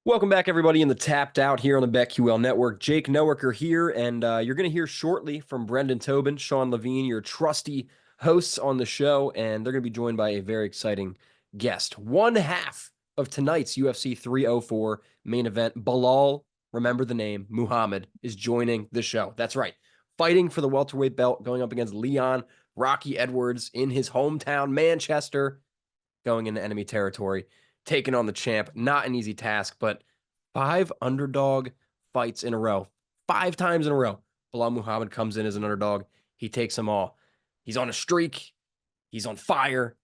Welcome back, everybody, in the Tapped Out here on the BetQL Network. Jake Nowicker here, and you're going to hear shortly from Brendan Tobin, Sean Levine, your trusty hosts on the show, and they're going to be joined by a very exciting guest. One half of tonight's UFC 304 main event, Belal, remember the name, Muhammad, is joining the show. That's right, fighting for the welterweight belt, going up against Leon Rocky Edwards in his hometown, Manchester, going into enemy territory, taking on the champ. Not an easy task, but 5 underdog fights in a row. 5 times in a row. Belal Muhammad comes in as an underdog. He takes them all. He's on a streak. He's on fire.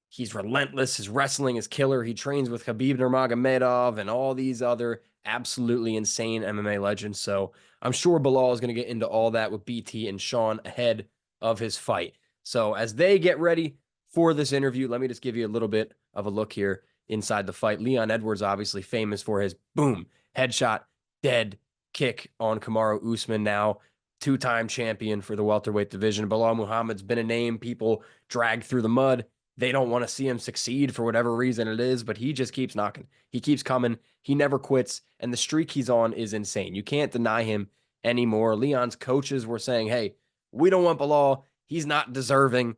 He's relentless. His wrestling is killer. He trains with Khabib Nurmagomedov and all these other absolutely insane MMA legends. So I'm sure Belal is going to get into all that with BT and Sean ahead of his fight. So as they get ready for this interview, let me just give you a little bit of a look here inside the fight. Leon Edwards, obviously famous for his boom, headshot, dead kick on Kamaru Usman, now two-time champion for the welterweight division. Belal Muhammad's been a name people drag through the mud. They don't want to see him succeed for whatever reason it is, but he just keeps knocking. He keeps coming. He never quits, and the streak he's on is insane. You can't deny him anymore. Leon's coaches were saying, hey, we don't want Belal. He's not deserving.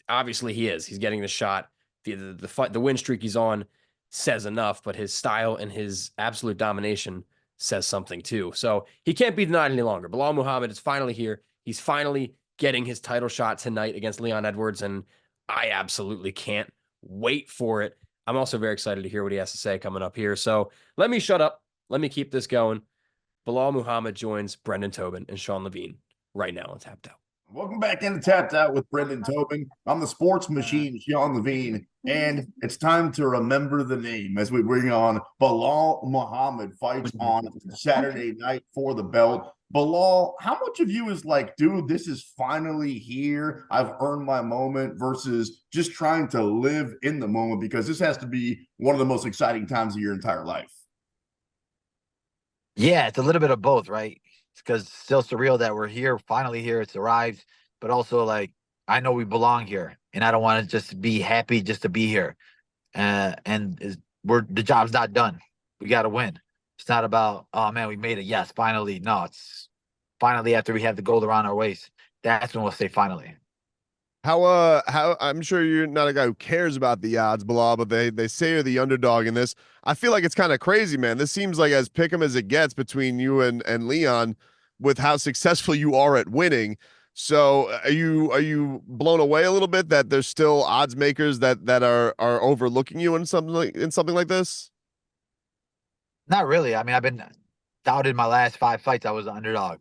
Obviously, he is. He's getting the shot. The win streak he's on says enough, but his style and his absolute domination says something too. So he can't be denied any longer. Belal Muhammad is finally here. He's finally getting his title shot tonight against Leon Edwards, and I absolutely can't wait for it. I'm also very excited to hear what he has to say coming up here. So let me shut up. Let me keep this going. Belal Muhammad joins Brendan Tobin and Sean Levine right now on Tapped Out. Welcome back into Tapped Out with Brendan Tobin. I'm the sports machine, Sean Levine, and it's time to remember the name as we bring on Belal Muhammad. Fights on Saturday night for the belt. Belal, how much of you is like, dude, this is finally here, I've earned my moment, versus just trying to live in the moment, because this has to be one of the most exciting times of your entire life? Yeah, it's a little bit of both, right? It's because it's still surreal that we're here, finally here, it's arrived, but also like I know we belong here, and I don't want to just be happy just to be here. We're the job's not done. We got to win. It's not about, oh man, we made it. Yes, finally. No, it's finally after we have the gold around our waist. That's when we'll say finally. How I'm sure you're not a guy who cares about the odds, blah, but they say you're the underdog in this. I feel like it's kind of crazy, man. This seems like as pick'em as it gets between you and Leon with how successful you are at winning. So are you blown away a little bit that there's still odds makers that are overlooking you in something like this? Not really. I mean, I've been doubted my last 5 fights. I was an underdog.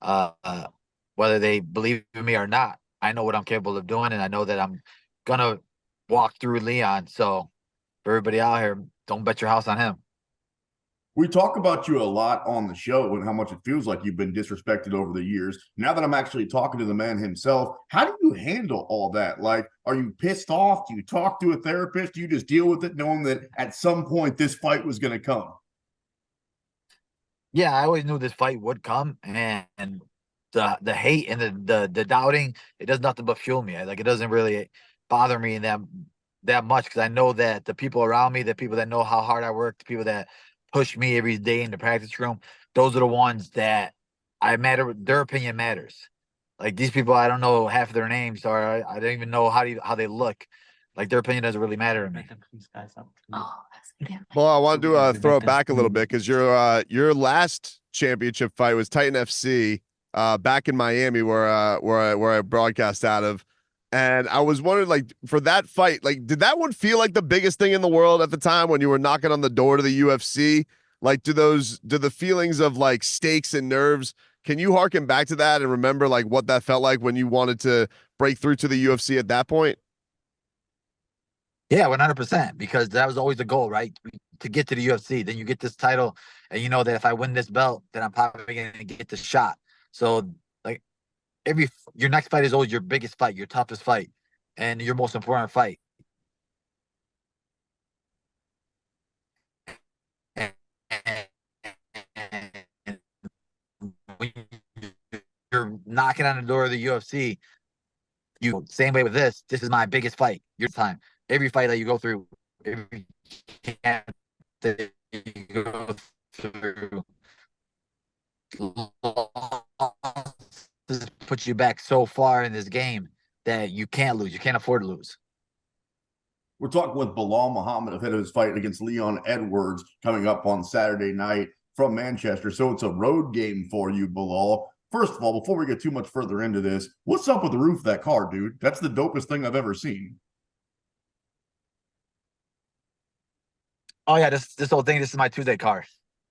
Uh, uh, Whether they believe in me or not, I know what I'm capable of doing, and I know that I'm gonna walk through Leon. So for everybody out here, don't bet your house on him. We talk about you a lot on the show and how much it feels like you've been disrespected over the years. Now that I'm actually talking to the man himself, how do you handle all that? Like, are you pissed off? Do you talk to a therapist? Do you just deal with it knowing that at some point this fight was going to come? Yeah, I always knew this fight would come, and the hate and the doubting, it does nothing but fuel me. Like, it doesn't really bother me that much, because I know that the people around me, the people that know how hard I work, the people that push me every day in the practice room, those are the ones that I matter. Their opinion matters. Like, these people, I don't know half of their names, or I don't even know how they look. Like, their opinion doesn't really matter to me. Well, I want to throw it back a little bit because your last championship fight was Titan FC back in Miami where I broadcast out of. And I was wondering, like, for that fight, like, did that one feel like the biggest thing in the world at the time when you were knocking on the door to the UFC? Like, do the feelings of like stakes and nerves, can you harken back to that and remember like what that felt like when you wanted to break through to the UFC at that point? Yeah, 100%. Because that was always the goal, right? To get to the UFC. Then you get this title, and you know that if I win this belt, then I'm probably gonna get the shot. So like your next fight is always your biggest fight, your toughest fight, and your most important fight. And when you're knocking on the door of the UFC, you same way with this. This is my biggest fight. Your time. Every fight that you go through, every camp that go through losses puts you back so far in this game that you can't lose. You can't afford to lose. We're talking with Belal Muhammad ahead of his fight against Leon Edwards coming up on Saturday night from Manchester. So it's a road game for you, Belal. First of all, before we get too much further into this, what's up with the roof of that car, dude? That's the dopest thing I've ever seen. Oh yeah, this whole thing. This is my Tuesday car.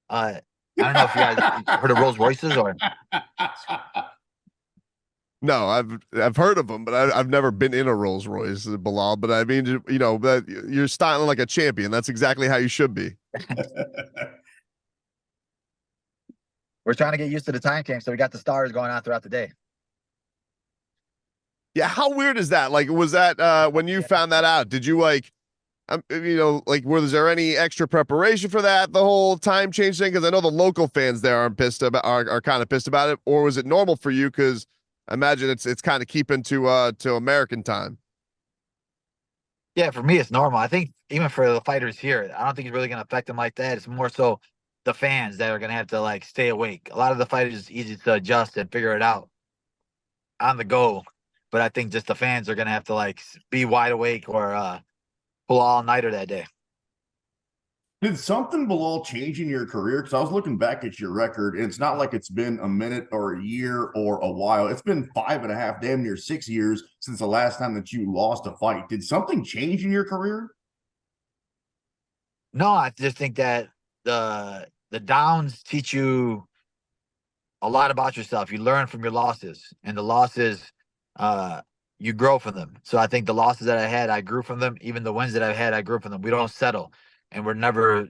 I don't know if you guys heard of Rolls Royces or. No, I've heard of them, but I've never been in a Rolls Royce, Bilal. But I mean, you know, that you're styling like a champion. That's exactly how you should be. We're trying to get used to the time change, so we got the stars going on throughout the day. Yeah, how weird is that? Like, was that when you found that out? Did you like, you know, like, was there any extra preparation for that? The whole time change thing, because I know the local fans there are pissed about, are kind of pissed about it, or was it normal for you? Because I imagine it's kind of keeping to American time. Yeah, for me, it's normal. I think even for the fighters here, I don't think it's really going to affect them like that. It's more so the fans that are going to have to like stay awake. A lot of the fighters is easy to adjust and figure it out on the go, but I think just the fans are going to have to like be wide awake or pull all nighter that day. Did something below change in your career? Because I was looking back at your record, and it's not like it's been a minute or a year or a while. It's been 5.5, damn near 6 years since the last time that you lost a fight. Did something change in your career? No, I just think that the downs teach you a lot about yourself. You learn from your losses, and the losses, you grow from them. So I think the losses that I had, I grew from them. Even the wins that I've had, I grew from them. We don't settle, and we're never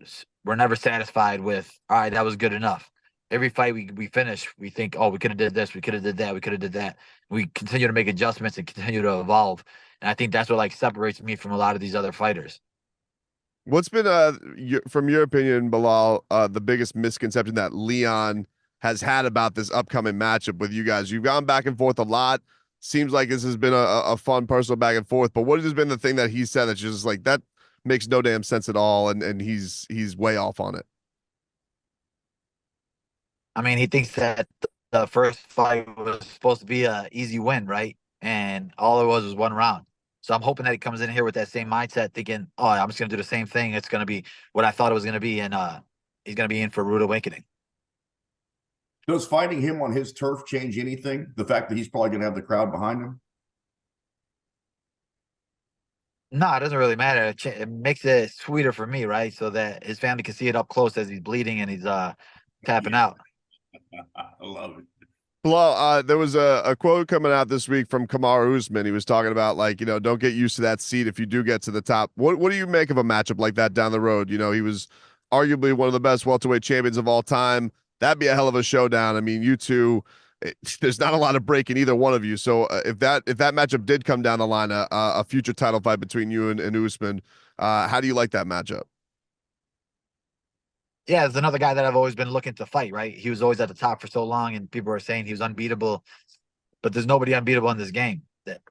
satisfied with, all right, that was good enough. Every fight we finish, we think, oh, we could have did this, we could have did that, we could have did that. We continue to make adjustments and continue to evolve, and I think that's what like separates me from a lot of these other fighters. What's been from your opinion, Bilal, the biggest misconception that Leon has had about this upcoming matchup with you guys? You've gone back and forth a lot. Seems like this has been a fun personal back and forth, but what has been the thing that he said that's just like that makes no damn sense at all, and he's way off on it? I mean, he thinks that the first fight was supposed to be a easy win, right? And all it was one round. So I'm hoping that he comes in here with that same mindset, thinking, "Oh, I'm just gonna do the same thing. It's gonna be what I thought it was gonna be," and he's gonna be in for a rude awakening. Does fighting him on his turf change anything? The fact that he's probably going to have the crowd behind him? No, it doesn't really matter. It makes it sweeter for me, right? So that his family can see it up close as he's bleeding and he's tapping out. I love it. Bilal, there was a quote coming out this week from Kamaru Usman. He was talking about, like, you know, don't get used to that seat if you do get to the top. What do you make of a matchup like that down the road? You know, he was arguably one of the best welterweight champions of all time. That'd be a hell of a showdown. I mean, you two, there's not a lot of break in either one of you. So if that matchup did come down the line, a future title fight between you and Usman, how do you like that matchup? Yeah, it's another guy that I've always been looking to fight, right? He was always at the top for so long, and people were saying he was unbeatable, but there's nobody unbeatable in this game. That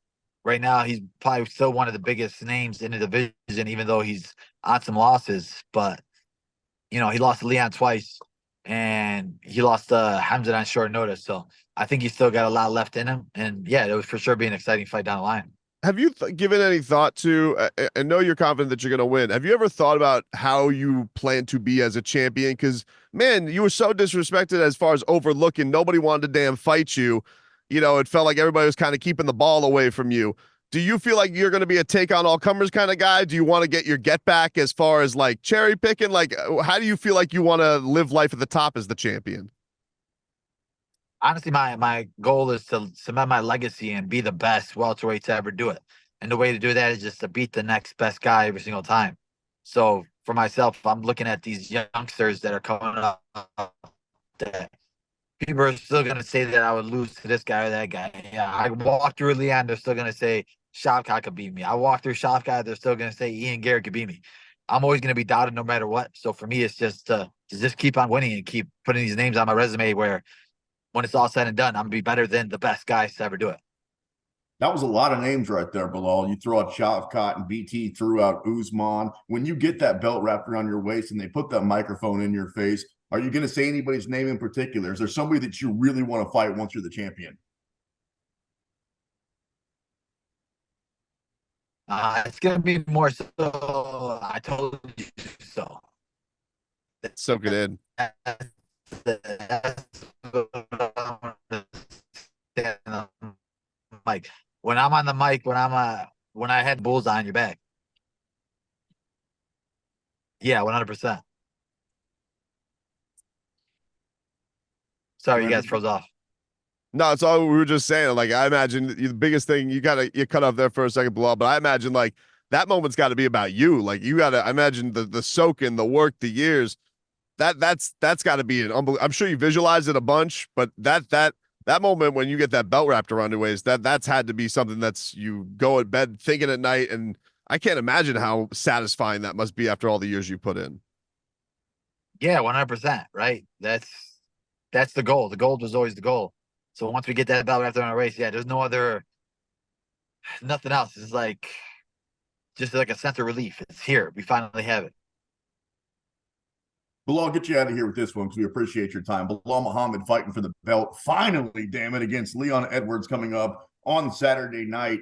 right now, he's probably still one of the biggest names in the division, even though he's on some losses. But you know, he lost to Leon twice, and he lost to Hamzat on short notice. So I think he's still got a lot left in him. And yeah, it would for sure be an exciting fight down the line. Have you given any thought to, I know you're confident that you're going to win. Have you ever thought about how you plan to be as a champion? Because, man, you were so disrespected as far as overlooking. Nobody wanted to damn fight you. You know, it felt like everybody was kind of keeping the ball away from you. Do you feel like you're going to be a take on all comers kind of guy? Do you want to get your get back as far as like cherry picking? Like, how do you feel like you want to live life at the top as the champion? Honestly, my goal is to cement my legacy and be the best welterweight to ever do it. And the way to do that is just to beat the next best guy every single time. So for myself, I'm looking at these youngsters that are coming up that people are still going to say that I would lose to this guy or that guy. Yeah, I walk through Leon, they're still going to say Shavkat could beat me. I walk through Shavkat, they're still going to say Ian Garrett could beat me. I'm always going to be doubted no matter what. So for me, it's just to just keep on winning and keep putting these names on my resume where when it's all said and done, I'm gonna be better than the best guys to ever do it. That was a lot of names right there, Belal. You throw out Shavkat and BT threw out Usman. When you get that belt wrapped around your waist and they put that microphone in your face, are you going to say anybody's name in particular? Is there somebody that you really want to fight once you're the champion? It's gonna be more so. I told you so. Soak it in. Like when I'm on the mic, when I had bullseye on your back. Yeah, 100%. Sorry, you guys froze off. No, it's all we were just saying. Like, I imagine the biggest thing you cut off there for a second, Bilal, but I imagine like that moment's got to be about you. Like, I imagine the soaking, the work, the years. That's got to be an unbelievable. I'm sure you visualize it a bunch, but that moment when you get that belt wrapped around your waist, that's had to be something that's you go at bed thinking at night, and I can't imagine how satisfying that must be after all the years you put in. Yeah, 100%. Right. That's the goal. The goal was always the goal. So once we get that belt after our race, yeah, there's nothing else. It's like just like a sense of relief. It's here. We finally have it. Belal, I'll get you out of here with this one because we appreciate your time. Belal Muhammad fighting for the belt. Finally, damn it, against Leon Edwards coming up on Saturday night.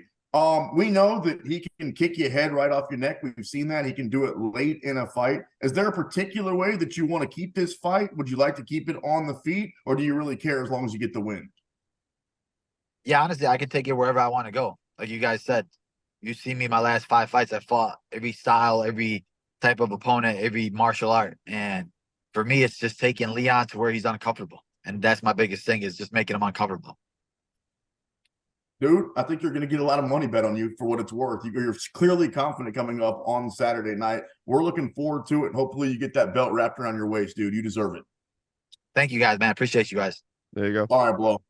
We know that he can kick your head right off your neck. We've seen that. He can do it late in a fight. Is there a particular way that you want to keep this fight? Would you like to keep it on the feet, or do you really care as long as you get the win? Yeah, honestly, I can take it wherever I want to go. Like you guys said, you see me my last 5 fights. I fought every style, every type of opponent, every martial art. And for me, it's just taking Leon to where he's uncomfortable. And that's my biggest thing is just making him uncomfortable. Dude, I think you're going to get a lot of money bet on you for what it's worth. You're clearly confident coming up on Saturday night. We're looking forward to it. Hopefully you get that belt wrapped around your waist, dude. You deserve it. Thank you guys, man. Appreciate you guys. There you go. All right, Blow.